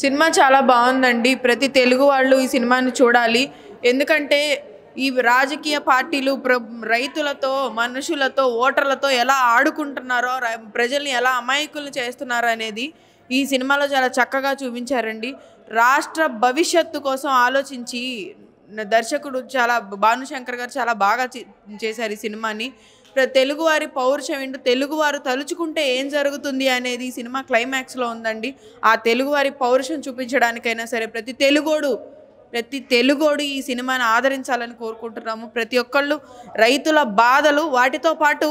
Cinema చాలా బాగుందండి. ప్రతి తెలుగు వాళ్ళు ఈ సినిమాని చూడాలి. ఎందుకంటే ఈ రాజకీయ పార్టీలు రైతులతో, మనుషులతో, ఓటర్లతో ఎలా ఆడుకుంటున్నారో, ప్రజల్ని ఎలా అమాయకుల్ని చేస్తున్నారో అనేది ఈ సినిమాలో చాలా చక్కగా చూపించారండి. రాష్ట్ర భవిష్యత్తు కోసం ఆలోచించి దర్శకుడు భానుశంకర్ గారు చాలా బాగా చేశారు ఈ సినిమాని. తెలుగువారి పౌరుషం ఏంటో, తెలుగువారు తలుచుకుంటే ఏం జరుగుతుంది అనేది ఈ సినిమా క్లైమాక్స్లో ఉందండి. ఆ తెలుగువారి పౌరుషం చూపించడానికైనా సరే ప్రతి తెలుగోడు ఈ సినిమాని ఆదరించాలని కోరుకుంటున్నాము. ప్రతి ఒక్కళ్ళు రైతుల బాధలు, వాటితో పాటు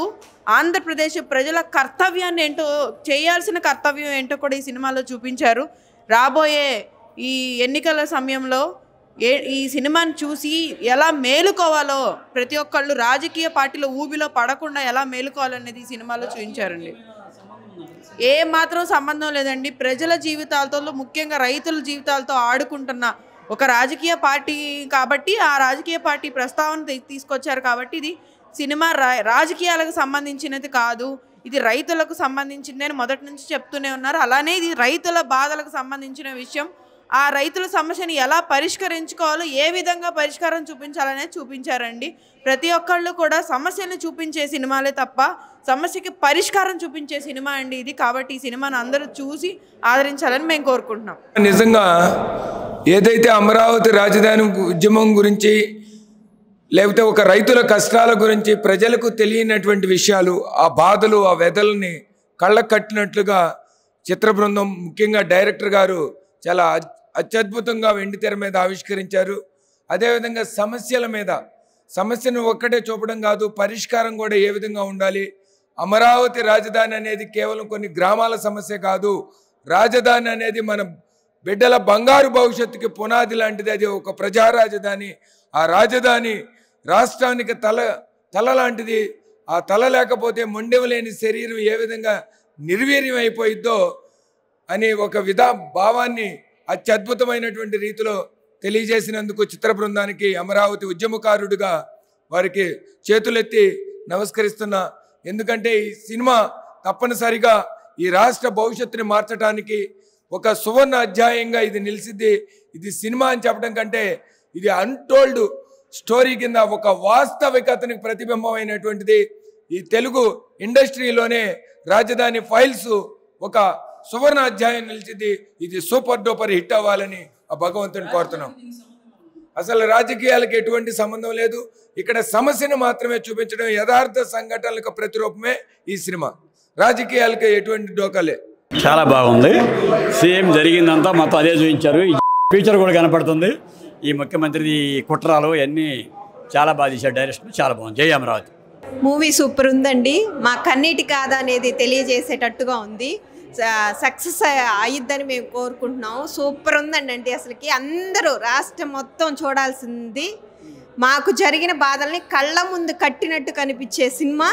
ఆంధ్రప్రదేశ్ ప్రజల కర్తవ్యాన్ని ఏంటో, చేయాల్సిన కర్తవ్యం ఏంటో కూడా ఈ సినిమాలో చూపించారు. రాబోయే ఈ ఎన్నికల సమయంలో ఈ సినిమాని చూసి ఎలా మేలుకోవాలో, ప్రతి ఒక్కళ్ళు రాజకీయ పార్టీలో ఊబిలో పడకుండా ఎలా మేలుకోవాలనేది ఈ సినిమాలో చూపించారండి. ఏ మాత్రం సంబంధం లేదండి. ప్రజల జీవితాలతో, ముఖ్యంగా రైతుల జీవితాలతో ఆడుకుంటున్న ఒక రాజకీయ పార్టీ కాబట్టి ఆ రాజకీయ పార్టీ ప్రస్తావన తీసుకొచ్చారు కాబట్టి ఇది సినిమా రాజకీయాలకు సంబంధించినది కాదు, ఇది రైతులకు సంబంధించింది అని మొదటి నుంచి చెప్తూనే ఉన్నారు. అలానే ఇది రైతుల బాధలకు సంబంధించిన విషయం. ఆ రైతుల సమస్యని ఎలా పరిష్కరించుకోవాలో, ఏ విధంగా పరిష్కారం చూపించాలనేది చూపించారండి. ప్రతి ఒక్కళ్ళు కూడా సమస్యను చూపించే సినిమాలే తప్ప సమస్యకి పరిష్కారం చూపించే సినిమా అండి ఇది. కాబట్టి ఈ సినిమాను అందరూ చూసి ఆదరించాలని మేము కోరుకుంటున్నాం. నిజంగా ఏదైతే అమరావతి రాజధాని ఉద్యమం గురించి, లేకపోతే ఒక రైతుల కష్టాల గురించి ప్రజలకు తెలియనటువంటి విషయాలు, ఆ బాధలు, ఆ వెదల్ని కళ్ళకు కట్టినట్లుగా చిత్ర బృందం, ముఖ్యంగా డైరెక్టర్ గారు చాలా అత్యద్భుతంగా వెండితెర మీద ఆవిష్కరించారు. అదేవిధంగా సమస్యను ఒక్కటే చూపడం కాదు, పరిష్కారం కూడా ఏ విధంగా ఉండాలి. అమరావతి రాజధాని అనేది కేవలం కొన్ని గ్రామాల సమస్య కాదు. రాజధాని అనేది మన బిడ్డల బంగారు భవిష్యత్తుకి పునాది లాంటిది. అది ఒక ప్రజా రాజధాని. ఆ రాజధాని రాష్ట్రానికి తల లాంటిది. ఆ తల లేకపోతే మొండెవలేని శరీరం ఏ విధంగా నిర్వీర్యం అయిపోయిద్దో అని ఒక భావాన్ని అత్యద్భుతమైనటువంటి రీతిలో తెలియజేసినందుకు చిత్ర బృందానికి, అమరావతి ఉద్యమకారుడిగా వారికి చేతులెత్తి నమస్కరిస్తున్నా. ఎందుకంటే ఈ సినిమా తప్పనిసరిగా ఈ రాష్ట్ర భవిష్యత్తుని మార్చడానికి ఒక సువర్ణ అధ్యాయంగా ఇది నిలిచిద్ది. ఇది సినిమా అని చెప్పడం కంటే ఇది అన్టోల్డ్ స్టోరీ కింద ఒక వాస్తవికతనికి ప్రతిబింబమైనటువంటిది. ఈ తెలుగు ఇండస్ట్రీలోనే రాజధాని ఫైల్స్ ఒక సువర్ణ అధ్యాయం నిలిచింది. ఇది సూపర్ డూపర్ హిట్ అవ్వాలని ఆ భగవంతుని కోరుతున్నాం. అసలు రాజకీయాలకు ఎటువంటి సంబంధం లేదు. ఇక్కడ సమస్యను మాత్రమే చూపించడం, యథార్థ సంఘటనలకు ప్రతిరూపమే ఈ సినిమా. రాజకీయాలకు ఎటువంటి డోకాలే. చాలా బాగుంది. సేమ్ జరిగిందంతా మొత్తం అదే చూపించారు. ఈ ఫ్యూచర్ కూడా కనపడుతుంది. ఈ ముఖ్యమంత్రి కుట్రాలు అన్నీ చాలా బాగా తీశారు. డైరెక్షన్ చాలా బాగుంది. జై అమరావతి. మూవీ సూపర్ ఉందండి. మా కన్నీటి కాదా అనేది తెలియజేసేటట్టుగా ఉంది. సక్సెస్ అయ్యిద్దని మేము కోరుకుంటున్నాము. సూపర్ ఉందండి. అంటే అసలుకి అందరూ రాష్ట్రం మొత్తం చూడాల్సింది. మాకు జరిగిన బాధల్ని కళ్ళ ముందు కట్టినట్టు కనిపించే సినిమా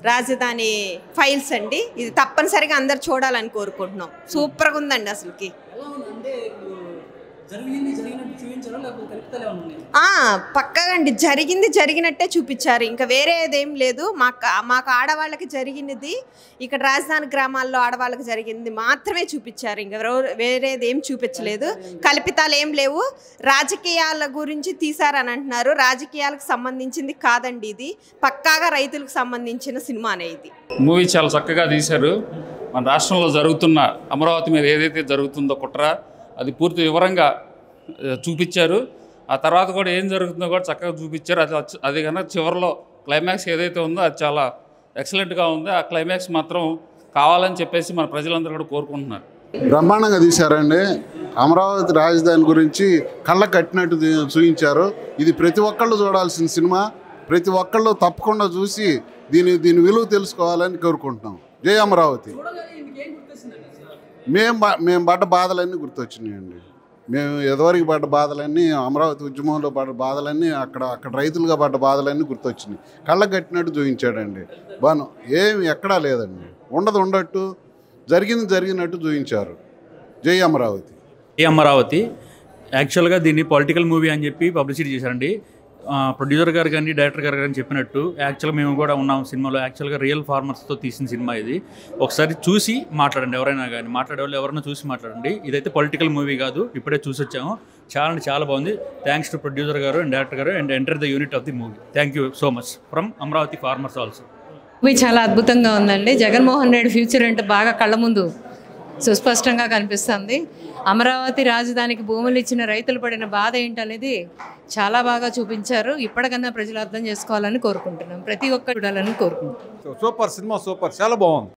రాజధాని ఫైల్స్ అండి. ఇది తప్పనిసరిగా అందరు చూడాలని కోరుకుంటున్నాం. సూపర్గా ఉందండి అసలుకి. పక్కగా అండి, జరిగినట్టే చూపించారు. ఇంకా వేరేదేం లేదు. మాకు ఆడవాళ్ళకి జరిగినది, ఇక్కడ రాజధాని గ్రామాల్లో ఆడవాళ్ళకి జరిగింది మాత్రమే చూపించారు. ఇంకా వేరేదేం చూపించలేదు. కల్పితాలు ఏం లేవు. రాజకీయాల గురించి తీశారని అంటున్నారు. రాజకీయాలకు సంబంధించింది కాదండి ఇది. పక్కాగా రైతులకు సంబంధించిన సినిమానే ఇది. మూవీ చాలా చక్కగా తీశారు. మన రాష్ట్రంలో జరుగుతున్న అమరావతి మీద ఏదైతే జరుగుతుందో కుట్ర, అది పూర్తి వివరంగా చూపించారు. ఆ తర్వాత కూడా ఏం జరుగుతుందో కూడా చక్కగా చూపించారు. అది కన్నా చివరిలో క్లైమాక్స్ ఏదైతే ఉందో అది చాలా ఎక్సలెంట్గా ఉంది. ఆ క్లైమాక్స్ మాత్రం కావాలని చెప్పేసి మన ప్రజలందరూ కూడా కోరుకుంటున్నారు. బ్రహ్మాండంగా తీశారండి. అమరావతి రాజధాని గురించి కళ్ళ కట్టినట్టు చూపించారు. ఇది ప్రతి ఒక్కళ్ళు చూడాల్సిన సినిమా. ప్రతి ఒక్కళ్ళు తప్పకుండా చూసి దీని విలువ తెలుసుకోవాలని కోరుకుంటున్నాం. జై అమరావతి. మేము పడ్డ బాధలన్నీ గుర్తొచ్చినాయండి. మేము ఎదవరికి పడ్డ బాధలన్నీ, అమరావతి ఉద్యమంలో పడ్డ బాధలన్నీ, అక్కడ రైతులుగా పడ్డ బాధలన్నీ గుర్తొచ్చినాయి. కళ్ళ కట్టినట్టు చూపించాడండి. బాను ఏమి ఎక్కడా లేదండి. ఉండట్టు జరిగినట్టు చూపించారు. జై అమరావతి. జై అమరావతి. యాక్చువల్గా దీన్ని పొలిటికల్ మూవీ అని చెప్పి పబ్లిసిటీ చేశారండి. ప్రొడ్యూసర్ గారు కానీ డైరెక్టర్ గారు కానీ చెప్పినట్టు యాక్చువల్గా మేము కూడా ఉన్నాం సినిమాలో. యాక్చువల్గా రియల్ ఫార్మర్స్తో తీసిన సినిమా ఇది. ఒకసారి చూసి మాట్లాడండి, ఎవరైనా కానీ మాట్లాడేవాళ్ళు ఎవరైనా చూసి మాట్లాడండి. ఇదైతే పొలిటికల్ మూవీ కాదు, ఇప్పుడే చూసి వచ్చాము. చాలా బాగుంది. థ్యాంక్స్ టు ప్రొడ్యూసర్ గారు అండ్ డైరెక్టర్ గారు and enter the unit of the movie. Thank you so much from Amaravati farmers also. Movie చాలా అద్భుతంగా ఉందండి. జగన్మోహన్ రెడ్డి ఫ్యూచర్ అంటే బాగా కళ్ళ ముందు సుస్పష్టంగా కనిపిస్తుంది. అమరావతి రాజధానికి భూములు ఇచ్చిన రైతులు పడిన బాధ ఏంటనేది చాలా బాగా చూపించారు. ఇప్పటికన్నా ప్రజలు అర్థం చేసుకోవాలని కోరుకుంటున్నాం. ప్రతి ఒక్కరు చూడాలని కోరుకుంటున్నాం. సూపర్ సినిమా, సూపర్, చాలా బాగుంది.